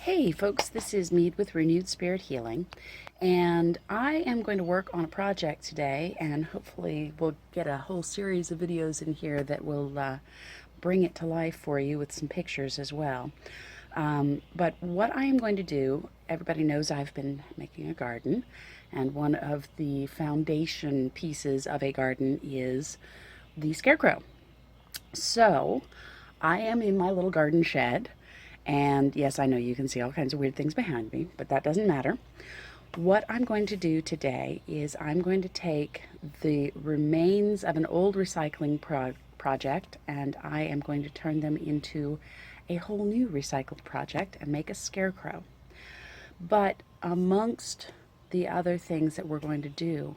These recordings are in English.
Hey folks, this is Meade with Renewed Spirit Healing, and I am going to work on a project today, and hopefully we'll get a whole series of videos in here that will bring it to life for you with some pictures as well. But what I am going to do, everybody knows I've been making a garden, and one of the foundation pieces of a garden is the Scarecrow. So I am in my little garden shed. And yes, I know you can see all kinds of weird things behind me, but that doesn't matter. What I'm going to do today is I'm going to take the remains of an old recycling project, and I am going to turn them into a whole new recycled project and make a scarecrow. But amongst the other things that we're going to do,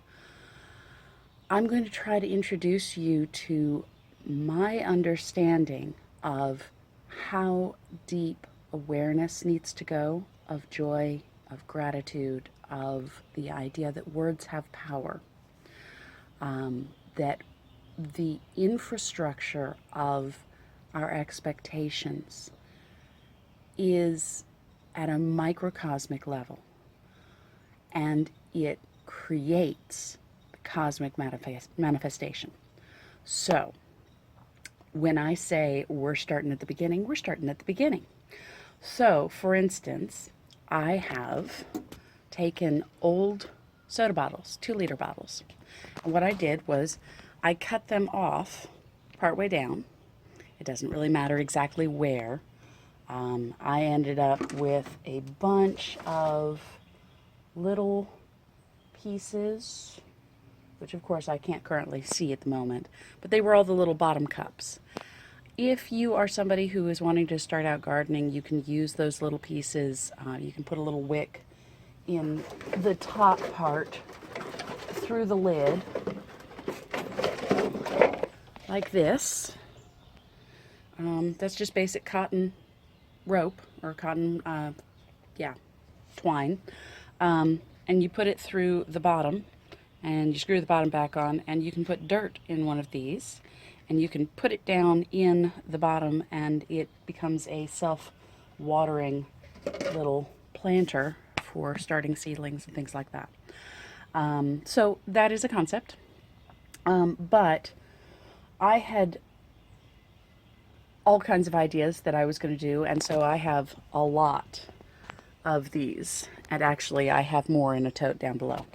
I'm going to try to introduce you to my understanding of how deep awareness needs to go of joy, of gratitude, of the idea that words have power, that the infrastructure of our expectations is at a microcosmic level, and it creates the cosmic manifestation. So, when I say we're starting at the beginning, we're starting at the beginning. So, for instance, I have taken old soda bottles, 2-liter bottles. And what I did was I cut them off partway down. It doesn't really matter exactly where. I ended up with a bunch of little pieces, which of course I can't currently see at the moment, but they were all the little bottom cups. If you are somebody who is wanting to start out gardening, you can use those little pieces. You can put a little wick in the top part through the lid, like this. That's just basic cotton rope, or cotton, twine. And you put it through the bottom, and you screw the bottom back on, and you can put dirt in one of these, and you can put it down in the bottom, and it becomes a self-watering little planter for starting seedlings and things like that. So that is a concept. But I had all kinds of ideas that I was going to do, and so I have a lot of these, and actually I have more in a tote down below.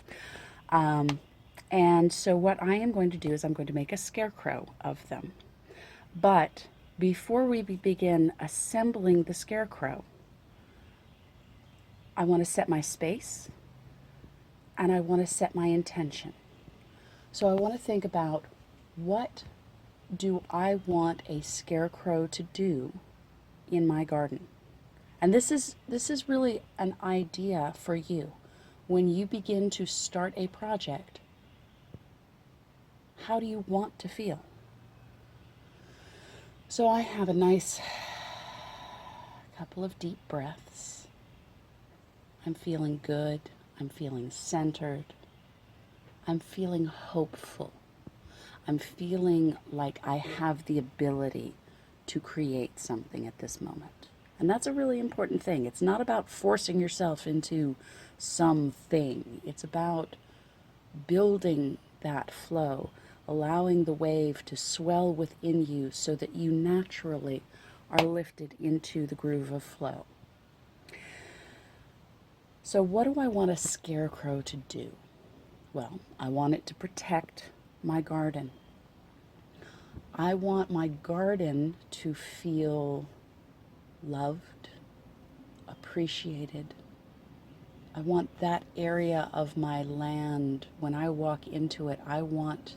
And so what I am going to do is I'm going to make a scarecrow of them. But before we begin assembling the scarecrow, I want to set my space, and I want to set my intention. So I want to think about, what do I want a scarecrow to do in my garden? And this is really an idea for you. When you begin to start a project, how do you want to feel? So I have a nice couple of deep breaths. I'm feeling good. I'm feeling centered. I'm feeling hopeful. I'm feeling like I have the ability to create something at this moment. And that's a really important thing. It's not about forcing yourself into something. It's about building that flow, allowing the wave to swell within you so that you naturally are lifted into the groove of flow. So what do I want a scarecrow to do? Well, I want it to protect my garden. I want my garden to feel loved, appreciated. I want that area of my land, when I walk into it, I want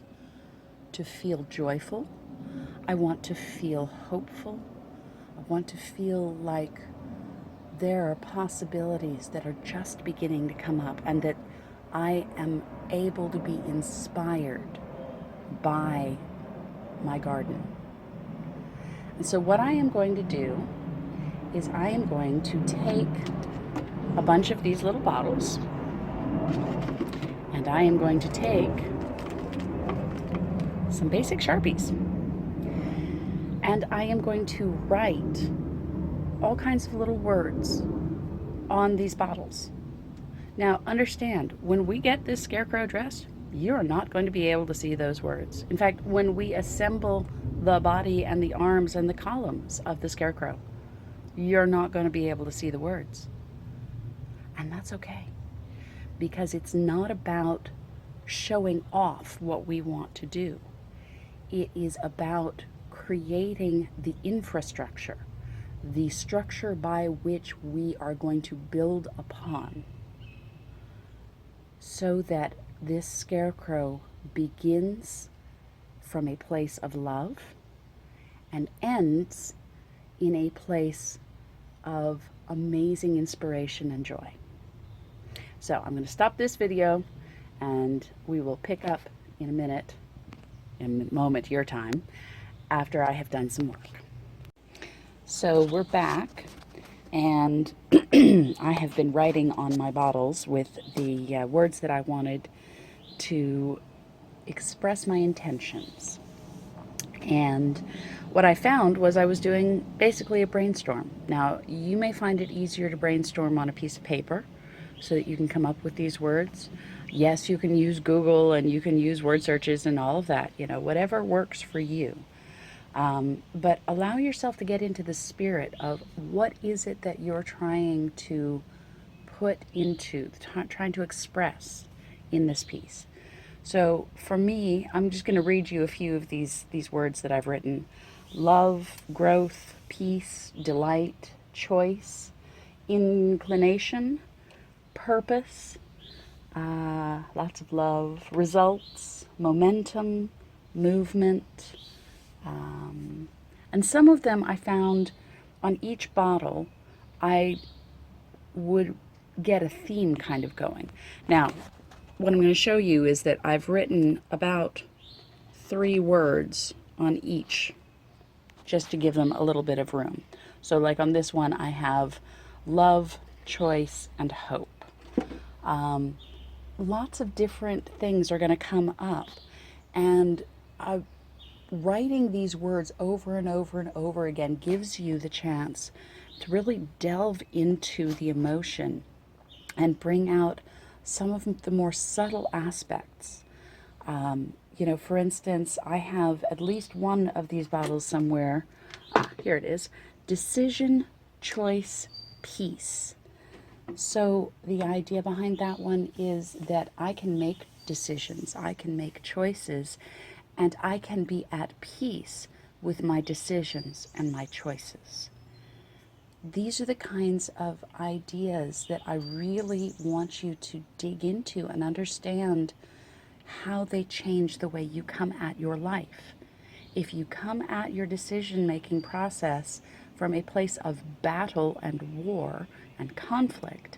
to feel joyful. I want to feel hopeful. I want to feel like there are possibilities that are just beginning to come up, and that I am able to be inspired by my garden. And so what I am going to do is I am going to take a bunch of these little bottles, and I am going to take some basic Sharpies, and I am going to write all kinds of little words on these bottles. Now, understand, when we get this Scarecrow dressed, you're not going to be able to see those words. In fact, when we assemble the body and the arms and the columns of the Scarecrow, you're not going to be able to see the words. And that's okay, because it's not about showing off what we want to do. It is about creating the infrastructure, the structure by which we are going to build upon, so that this Scarecrow begins from a place of love and ends in a place of amazing inspiration and joy. So I'm going to stop this video and we will pick up in a moment your time, after I have done some work. So we're back, and I have been writing on my bottles with the words that I wanted to express my intentions. And what I found was I was doing basically a brainstorm. Now, you may find it easier to brainstorm on a piece of paper so that you can come up with these words. Yes, you can use Google and you can use word searches and all of that, whatever works for you. But allow yourself to get into the spirit of what is it that you're trying to put into, trying to express in this piece. So for me, I'm just going to read you a few of these words that I've written. Love, growth, peace, delight, choice, inclination, purpose, lots of love, results, momentum, movement. And some of them I found on each bottle, I would get a theme kind of going. Now, what I'm going to show you is that I've written about 3 words on each, just to give them a little bit of room. So like on this one, I have love, choice, and hope. Lots of different things are going to come up, and writing these words over and over and over again gives you the chance to really delve into the emotion and bring out some of the more subtle aspects. For instance, I have at least one of these bottles somewhere. Here it is. Decision, choice, peace. So the idea behind that one is that I can make decisions, I can make choices, and I can be at peace with my decisions and my choices. These are the kinds of ideas that I really want you to dig into and understand how they change the way you come at your life. If you come at your decision-making process from a place of battle and war and conflict,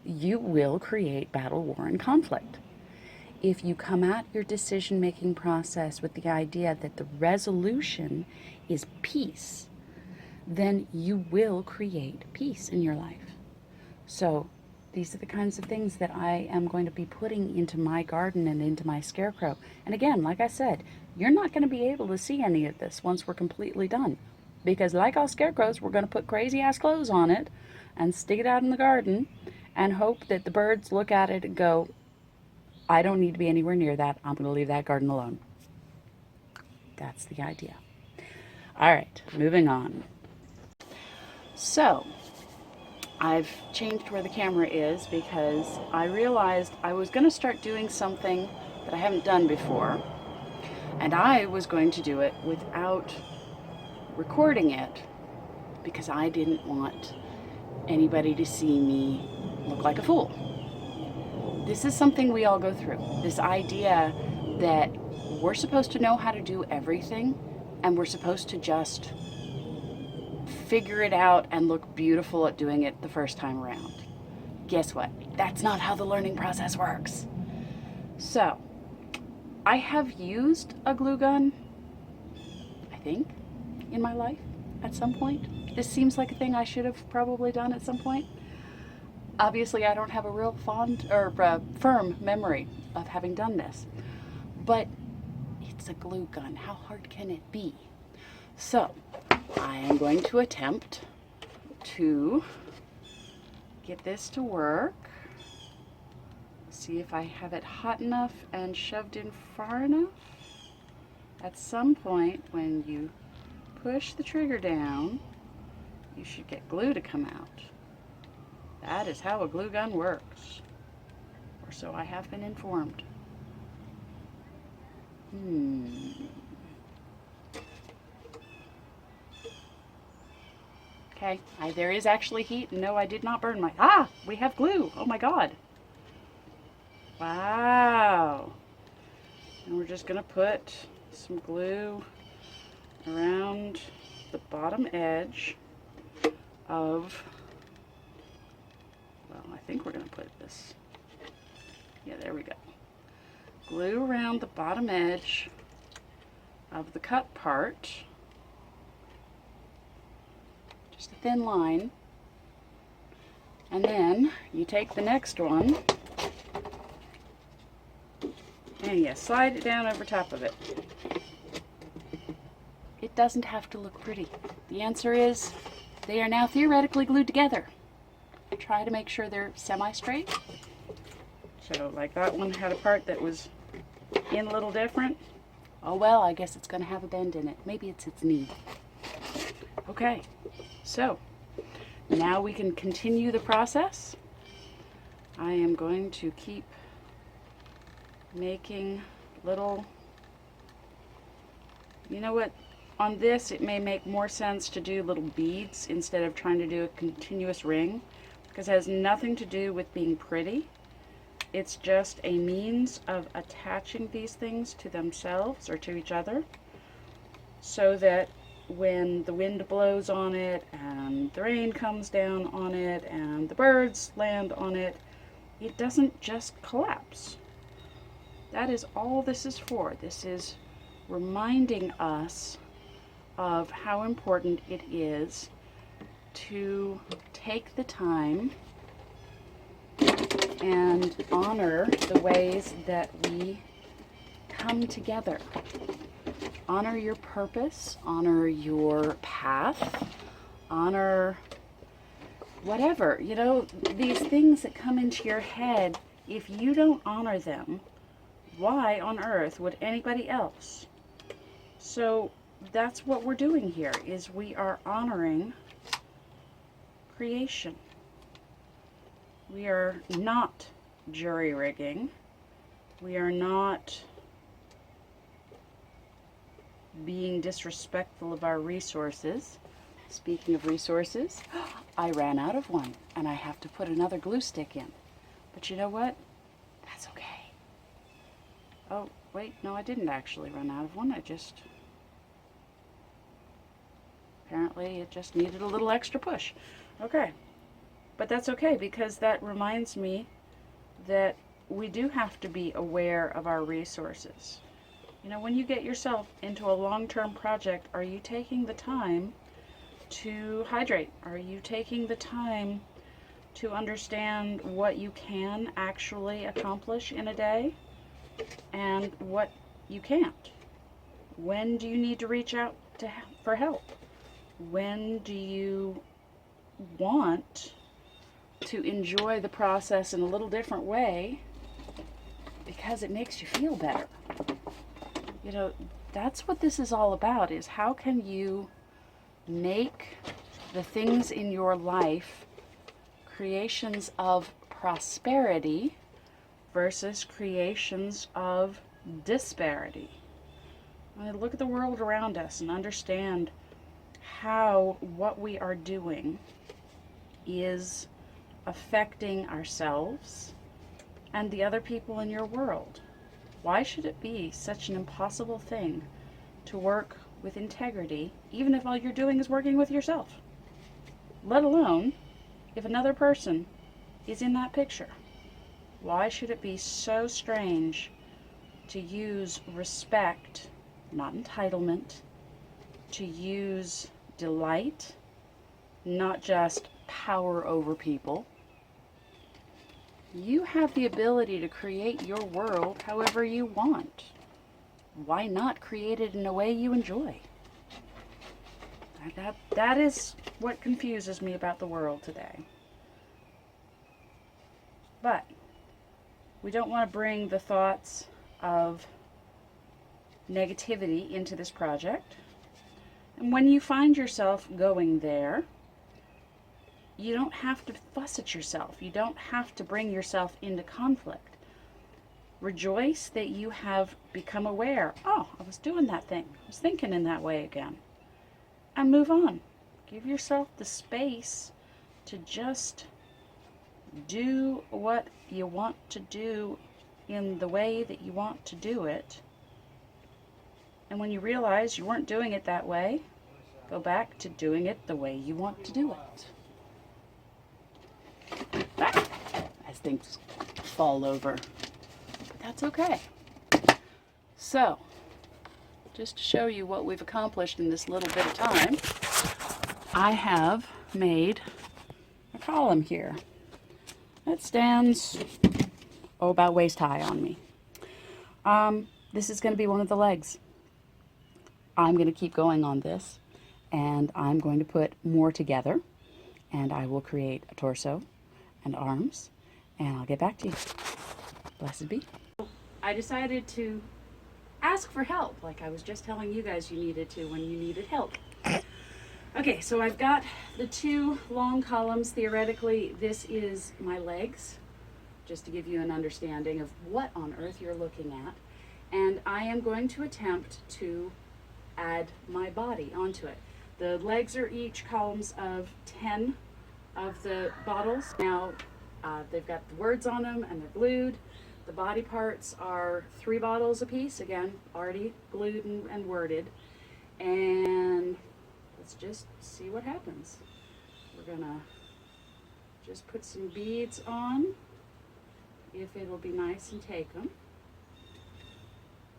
you will create battle, war, and conflict. If you come at your decision-making process with the idea that the resolution is peace, then you will create peace in your life. So these are the kinds of things that I am going to be putting into my garden and into my Scarecrow. And again, like I said, you're not going to be able to see any of this once we're completely done. Because like all Scarecrows, we're going to put crazy-ass clothes on it and stick it out in the garden and hope that the birds look at it and go, I don't need to be anywhere near that. I'm going to leave that garden alone. That's the idea. All right, moving on. So, I've changed where the camera is because I realized I was going to start doing something that I haven't done before. And I was going to do it without recording it because I didn't want anybody to see me look like a fool. This is something we all go through. This idea that we're supposed to know how to do everything and we're supposed to just figure it out and look beautiful at doing it the first time around. Guess what? That's not how the learning process works. So, I have used a glue gun, I think, in my life at some point. This seems like a thing I should have probably done at some point. Obviously, I don't have a real fond or firm memory of having done this, but it's a glue gun. How hard can it be? So, I am going to attempt to get this to work. See if I have it hot enough and shoved in far enough. At some point when you push the trigger down, you should get glue to come out. That is how a glue gun works. Or so I have been informed. Okay, there is actually heat. No, I did not burn my... Ah! We have glue! Oh my god! Wow! And we're just going to put some glue around the bottom edge of... Well, I think we're going to put this... Yeah, there we go. Glue around the bottom edge of the cut part. Just a thin line. And then you take the next one and you slide it down over top of it. It doesn't have to look pretty. The answer is they are now theoretically glued together. Try to make sure they're semi-straight. So like that one had a part that was in a little different. Oh well, I guess it's going to have a bend in it. Maybe it's its knee. Okay, so now we can continue the process. I am going to keep making little, you know what, on this it may make more sense to do little beads instead of trying to do a continuous ring, because it has nothing to do with being pretty. It's just a means of attaching these things to themselves or to each other, so that when the wind blows on it and the rain comes down on it and the birds land on it, it doesn't just collapse. That is all this is for. This is reminding us of how important it is to take the time and honor the ways that we come together. Honor your purpose, honor your path, honor whatever. You know, these things that come into your head, if you don't honor them, why on earth would anybody else? So that's what we're doing here, is we are honoring creation. We are not jury-rigging. We are not being disrespectful of our resources. Speaking of resources, I ran out of one and I have to put another glue stick in. But you know what? That's okay. Oh, wait, no, I didn't actually run out of one. Apparently it just needed a little extra push. Okay. But that's okay, because that reminds me that we do have to be aware of our resources. You know, when you get yourself into a long-term project, are you taking the time to hydrate? Are you taking the time to understand what you can actually accomplish in a day and what you can't? When do you need to reach out for help? When do you want to enjoy the process in a little different way because it makes you feel better? You know, that's what this is all about, is how can you make the things in your life creations of prosperity versus creations of disparity. I mean, look at the world around us and understand how what we are doing is affecting ourselves and the other people in your world. Why should it be such an impossible thing to work with integrity, even if all you're doing is working with yourself? Let alone if another person is in that picture. Why should it be so strange to use respect, not entitlement, to use delight, not just power over people? You have the ability to create your world however you want. Why not create it in a way you enjoy? That is what confuses me about the world today. But we don't want to bring the thoughts of negativity into this project. And when you find yourself going there, you don't have to fuss at yourself. You don't have to bring yourself into conflict. Rejoice that you have become aware. Oh, I was doing that thing. I was thinking in that way again. And move on. Give yourself the space to just do what you want to do in the way that you want to do it. And when you realize you weren't doing it that way, go back to doing it the way you want to do it. As things fall over. But that's okay. So, just to show you what we've accomplished in this little bit of time, I have made a column here that stands, about waist high on me. This is going to be one of the legs. I'm going to keep going on this, and I'm going to put more together, and I will create a torso and arms, and I'll get back to you. Blessed be. I decided to ask for help, like I was just telling you guys you needed to when you needed help. Okay, so I've got the two long columns. Theoretically, this is my legs, just to give you an understanding of what on earth you're looking at. And I am going to attempt to add my body onto it. The legs are each columns of 10 of the bottles. Now, they've got the words on them and they're glued. The body parts are 3 bottles apiece, again, already glued and worded. And let's just see what happens. We're gonna just put some beads on, if it'll be nice and take them.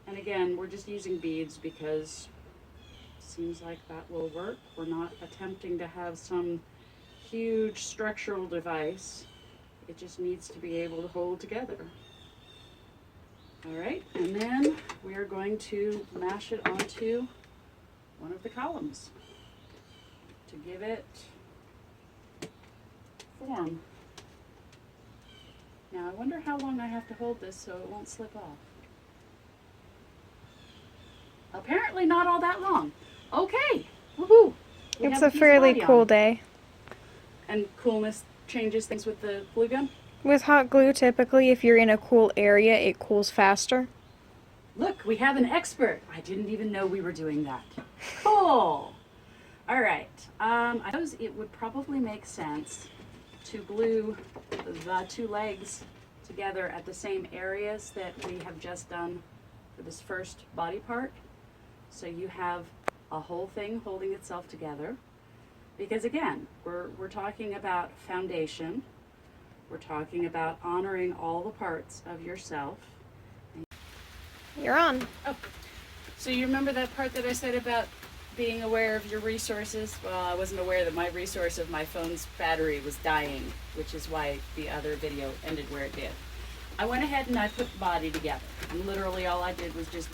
And again, we're just using beads because it seems like that will work. We're not attempting to have some huge structural device. It just needs to be able to hold together. All right, and then we are going to mash it onto one of the columns to give it form. Now I wonder how long I have to hold this so it won't slip off. Apparently not all that long. Okay, woohoo! It's a fairly cool day. And coolness changes things with the glue gun? With hot glue, typically, if you're in a cool area, it cools faster. Look, we have an expert. I didn't even know we were doing that. Cool. All right. I suppose it would probably make sense to glue the 2 legs together at the same areas that we have just done for this first body part. So you have a whole thing holding itself together. Because again, we're talking about foundation. We're talking about honoring all the parts of yourself. You're on. Oh, so you remember that part that I said about being aware of your resources? Well, I wasn't aware that my resource of my phone's battery was dying, which is why the other video ended where it did. I went ahead and I put the body together. And literally all I did was just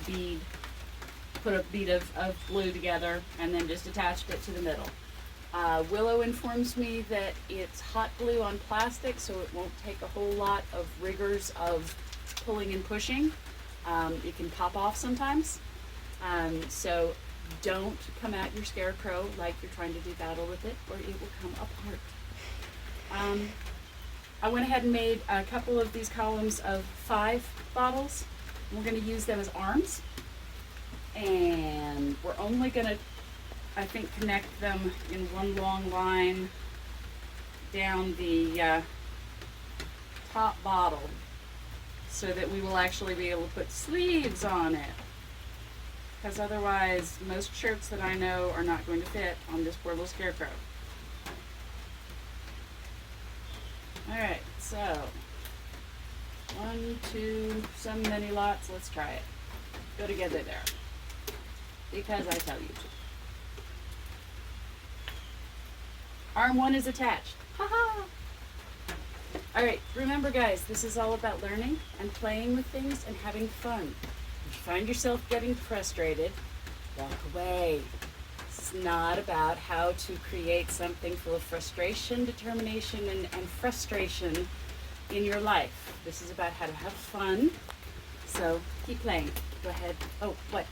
put a bead of glue together and then just attached it to the middle. Willow informs me that it's hot glue on plastic, so it won't take a whole lot of rigors of pulling and pushing. It can pop off sometimes. So don't come at your Scarecrow like you're trying to do battle with it, or it will come apart. I went ahead and made a couple of these columns of 5 bottles. We're going to use them as arms. And we're only going to, I think, connect them in one long line down the top bottle so that we will actually be able to put sleeves on it. Because otherwise, most shirts that I know are not going to fit on this poor little Scarecrow. Alright, so 1, 2, so many lots. Let's try it. Go together there. Because I tell you to. Arm 1 is attached. Ha-ha! Alright, remember guys, this is all about learning and playing with things and having fun. If you find yourself getting frustrated, walk away. It's not about how to create something full of frustration, determination, and frustration in your life. This is about how to have fun. So keep playing. Go ahead. Oh, what?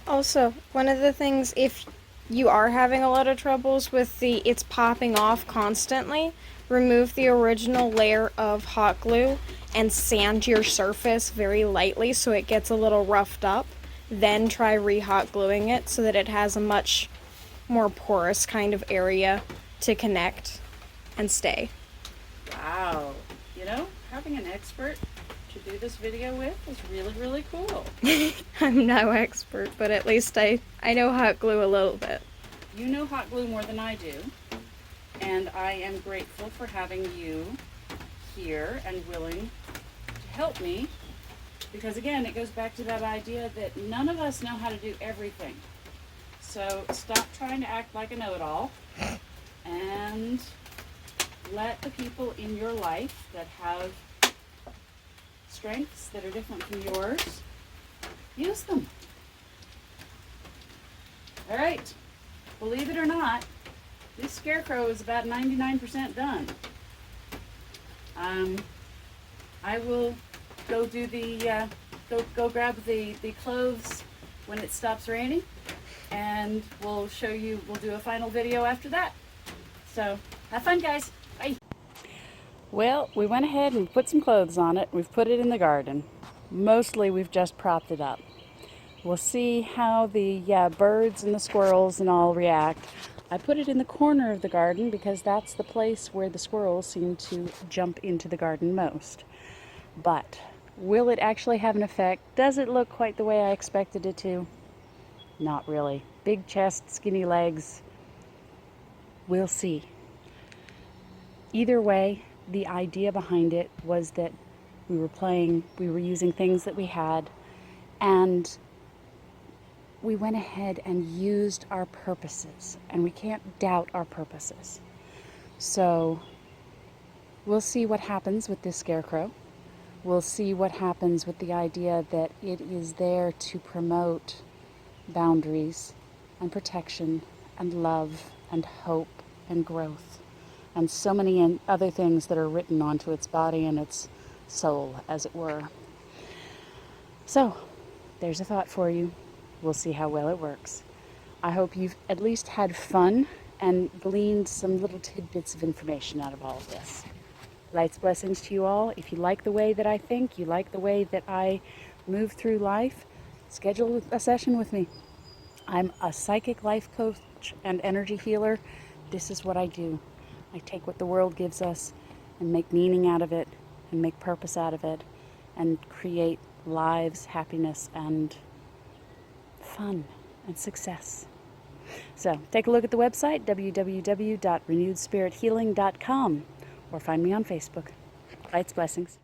Also, one of the things, if you are having a lot of troubles with it's popping off constantly, remove the original layer of hot glue and sand your surface very lightly so it gets a little roughed up. Then try re-hot gluing it so that it has a much more porous kind of area to connect and stay. Wow. You know, having an expert to do this video with is really, really cool. I'm no expert, but at least I know hot glue a little bit. You know hot glue more than I do, and I am grateful for having you here and willing to help me, because again, it goes back to that idea that none of us know how to do everything. So stop trying to act like a know-it-all and let the people in your life that have strengths that are different from yours, use them. All right, believe it or not, this Scarecrow is about 99% done. I will go do the, go grab the clothes when it stops raining, and we'll show you, we'll do a final video after that. So have fun, guys. Bye. Well, we went ahead and put some clothes on it. We've put it in the garden. Mostly we've just propped it up. We'll see how the birds and the squirrels and all react. I put it in the corner of the garden because that's the place where the squirrels seem to jump into the garden most. But will it actually have an effect? Does it look quite the way I expected it to? Not really. Big chest, skinny legs. We'll see. Either way, the idea behind it was that we were using things that we had, and we went ahead and used our purposes, and we can't doubt our purposes. So we'll see what happens with this Scarecrow. We'll see what happens with the idea that it is there to promote boundaries and protection and love and hope and growth, and so many other things that are written onto its body and its soul, as it were. So, there's a thought for you. We'll see how well it works. I hope you've at least had fun and gleaned some little tidbits of information out of all of this. Lights, blessings to you all. If you like the way that I think, you like the way that I move through life, schedule a session with me. I'm a psychic life coach and energy healer. This is what I do. I take what the world gives us and make meaning out of it and make purpose out of it and create lives, happiness, and fun and success. So take a look at the website, www.renewedspirithealing.com, or find me on Facebook. Lights, blessings.